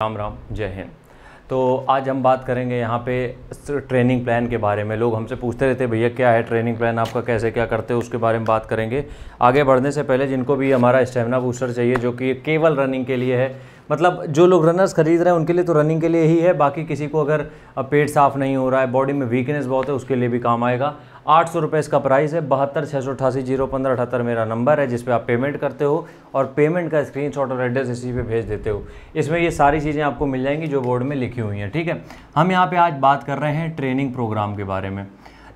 राम राम, जय हिंद। तो आज हम बात करेंगे यहाँ पे ट्रेनिंग प्लान के बारे में। लोग हमसे पूछते रहते हैं भैया क्या है ट्रेनिंग प्लान आपका, कैसे क्या करते हो, उसके बारे में बात करेंगे। आगे बढ़ने से पहले जिनको भी हमारा स्टेमिना बूस्टर चाहिए जो कि केवल रनिंग के लिए है, मतलब जो लोग रनर्स खरीद रहे हैं उनके लिए तो रनिंग के लिए ही है, बाकी किसी को अगर पेट साफ नहीं हो रहा है, बॉडी में वीकनेस बहुत है, उसके लिए भी काम आएगा। 800 रुपये इसका प्राइस है। 7268801578 मेरा नंबर है जिस पे आप पेमेंट करते हो और पेमेंट का स्क्रीनशॉट और एड्रेस इसी पे भेज देते हो। इसमें ये सारी चीज़ें आपको मिल जाएंगी जो बोर्ड में लिखी हुई हैं। ठीक है, हम यहाँ पे आज बात कर रहे हैं ट्रेनिंग प्रोग्राम के बारे में।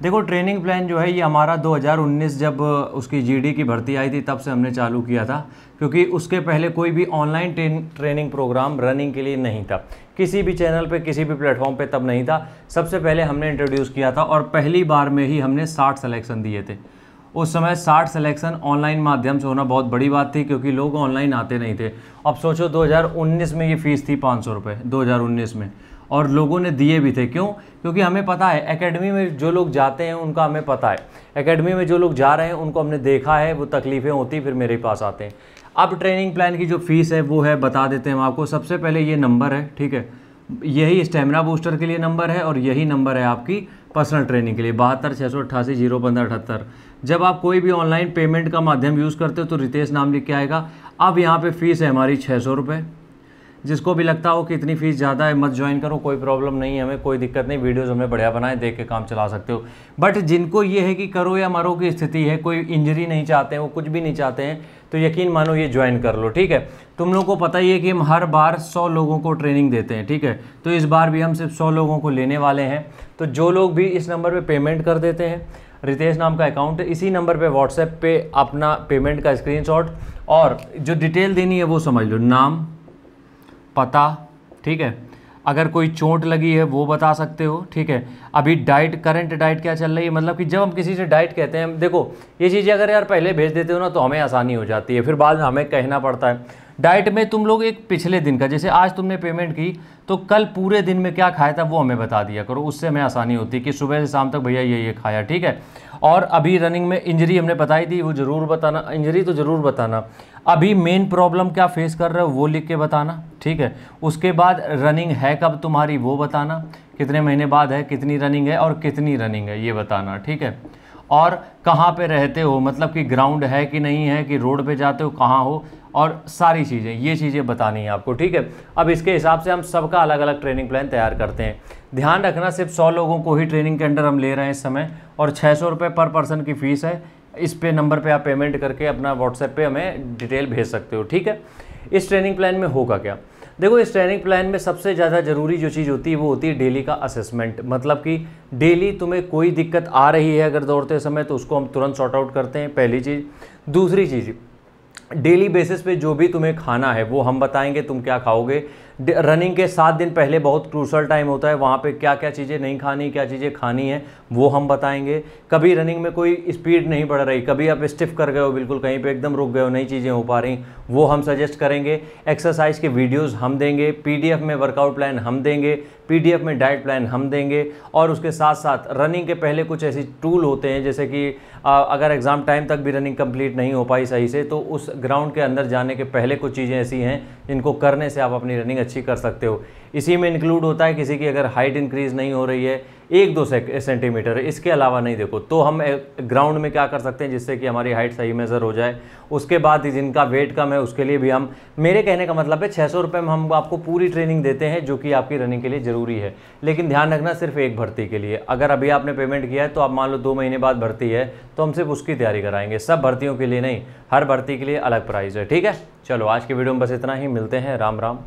देखो, ट्रेनिंग प्लान जो है ये हमारा 2019 जब उसकी जीडी की भर्ती आई थी तब से हमने चालू किया था, क्योंकि उसके पहले कोई भी ऑनलाइन ट्रेनिंग प्रोग्राम रनिंग के लिए नहीं था, किसी भी चैनल पे किसी भी प्लेटफॉर्म पे तब नहीं था। सबसे पहले हमने इंट्रोड्यूस किया था और पहली बार में ही हमने 60 सिलेक्शन दिए थे। उस समय 60 सिलेक्शन ऑनलाइन माध्यम से होना बहुत बड़ी बात थी, क्योंकि लोग ऑनलाइन आते नहीं थे। अब सोचो 2019 में ये फ़ीस थी 500 रुपये 2019 में, और लोगों ने दिए भी थे। क्यों? क्योंकि हमें पता है एकेडमी में जो लोग जाते हैं उनका हमें पता है, एकेडमी में जो लोग जा रहे हैं उनको हमने देखा है, वो तकलीफ़ें होती फिर मेरे पास आते हैं। अब ट्रेनिंग प्लान की जो फ़ीस है वो है, बता देते हैं हम आपको। सबसे पहले ये नंबर है, ठीक है, यही स्टेमिना बूस्टर के लिए नंबर है और यही नंबर है आपकी पर्सनल ट्रेनिंग के लिए 7268801578। जब आप कोई भी ऑनलाइन पेमेंट का माध्यम यूज़ करते हो तो रितेश नाम लिख के आएगा। अब यहाँ पे फ़ीस है हमारी 600 रुपये। जिसको भी लगता हो कि इतनी फ़ीस ज़्यादा है मत ज्वाइन करो, कोई प्रॉब्लम नहीं है, हमें कोई दिक्कत नहीं, वीडियोस हमने बढ़िया बनाए, देख के काम चला सकते हो। बट जिनको ये है कि करो या मरो की स्थिति है, कोई इंजरी नहीं चाहते हैं, वो कुछ भी नहीं चाहते हैं, तो यकीन मानो ये ज्वाइन कर लो। ठीक है, तुम लोगों को पता ही है कि हम हर बार 100 लोगों को ट्रेनिंग देते हैं। ठीक है, तो इस बार भी हम सिर्फ 100 लोगों को लेने वाले हैं। तो जो लोग भी इस नंबर पर पेमेंट कर देते हैं, रितेश नाम का अकाउंट है, इसी नंबर पे व्हाट्सएप पे अपना पेमेंट का स्क्रीनशॉट और जो डिटेल देनी है वो समझ लो, नाम, पता, ठीक है, अगर कोई चोट लगी है वो बता सकते हो। ठीक है, अभी डाइट, करंट डाइट क्या चल रही है, मतलब कि जब हम किसी से डाइट कहते हैं, देखो ये चीज़ें अगर यार पहले भेज देते हो ना तो हमें आसानी हो जाती है, फिर बाद में हमें कहना पड़ता है। डाइट में तुम लोग एक पिछले दिन का, जैसे आज तुमने पेमेंट की तो कल पूरे दिन में क्या खाया था वो हमें बता दिया करो, उससे हमें आसानी होती है कि सुबह से शाम तक भैया ये खाया। ठीक है, और अभी रनिंग में इंजरी हमने बताई थी, वो ज़रूर बताना, इंजरी तो ज़रूर बताना। अभी मेन प्रॉब्लम क्या फेस कर रहे हो वो लिख के बताना। ठीक है, उसके बाद रनिंग है कब तुम्हारी वो बताना, कितने महीने बाद है, कितनी रनिंग है और कितनी रनिंग है ये बताना। ठीक है, और कहाँ पे रहते हो, मतलब कि ग्राउंड है कि नहीं है, कि रोड पे जाते हो, कहाँ हो, और सारी चीज़ें, ये चीज़ें बतानी है आपको। ठीक है, अब इसके हिसाब से हम सबका अलग अलग ट्रेनिंग प्लान तैयार करते हैं। ध्यान रखना सिर्फ 100 लोगों को ही ट्रेनिंग के अंडर हम ले रहे हैं इस समय, और 600 रुपये पर पर्सन की फ़ीस है। इस पे नंबर पे आप पेमेंट करके अपना व्हाट्सएप पे हमें डिटेल भेज सकते हो। ठीक है, इस ट्रेनिंग प्लान में होगा क्या, देखो इस ट्रेनिंग प्लान में सबसे ज़्यादा ज़रूरी जो चीज़ होती है वो होती है डेली का असेसमेंट। मतलब कि डेली तुम्हें कोई दिक्कत आ रही है अगर दौड़ते समय तो उसको हम तुरंत सॉर्ट आउट करते हैं, पहली चीज़। दूसरी चीज़, डेली बेसिस पे जो भी तुम्हें खाना है वो हम बताएंगे तुम क्या खाओगे। रनिंग के 7 दिन पहले बहुत क्रूशल टाइम होता है, वहाँ पे क्या क्या चीज़ें नहीं खानी, क्या चीज़ें खानी है वो हम बताएंगे। कभी रनिंग में कोई स्पीड नहीं बढ़ रही, कभी आप स्टिफ कर गए हो, बिल्कुल कहीं पे एकदम रुक गए हो, नई चीज़ें हो पा रही, वो हम सजेस्ट करेंगे। एक्सरसाइज के वीडियोस हम देंगे, पीडीएफ में वर्कआउट प्लान हम देंगे, पीडीएफ में डाइट प्लान हम देंगे। और उसके साथ साथ रनिंग के पहले कुछ ऐसी टूल होते हैं, जैसे कि अगर एग्ज़ाम टाइम तक भी रनिंग कंप्लीट नहीं हो पाई सही से, तो उस ग्राउंड के अंदर जाने के पहले कुछ चीज़ें ऐसी हैं जिनको करने से आप अपनी रनिंग अच्छी कर सकते हो। इसी में इंक्लूड होता है किसी की अगर हाइट इंक्रीज़ नहीं हो रही है 1-2 सेंटीमीटर, इसके अलावा नहीं देखो, तो हम ग्राउंड में क्या कर सकते हैं जिससे कि हमारी हाइट सही मेज़र हो जाए। उसके बाद जिनका वेट कम है उसके लिए भी हम, मेरे कहने का मतलब है 600 रुपये में हम आपको पूरी ट्रेनिंग देते हैं जो कि आपकी रनिंग के लिए ज़रूरी है। लेकिन ध्यान रखना सिर्फ एक भर्ती के लिए, अगर अभी आपने पेमेंट किया है तो आप मान लो 2 महीने बाद भर्ती है तो हम सिर्फ उसकी तैयारी कराएंगे, सब भर्तियों के लिए नहीं, हर भर्ती के लिए अलग प्राइस है। ठीक है, चलो आज की वीडियो में बस इतना ही, मिलते हैं, राम राम।